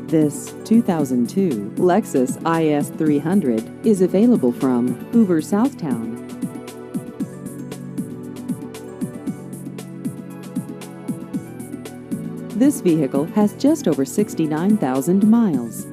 This 2002 Lexus IS 300 is available from Hoover, Southtown. This vehicle has just over 69,000 miles.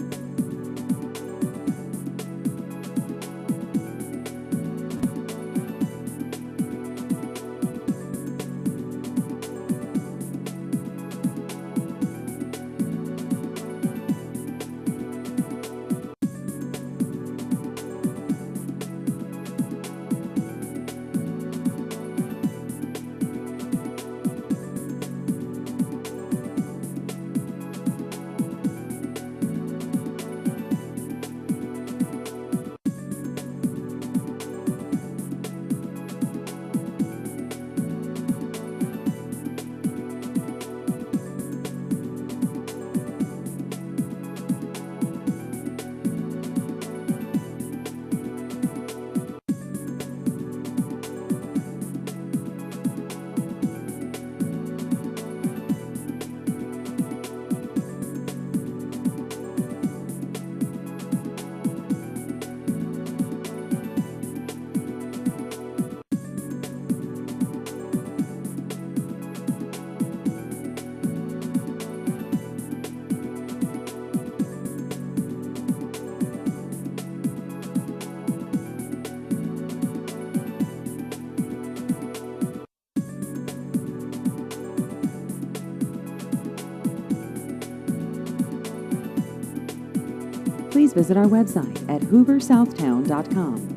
Please visit our website at hooversouthtown.com.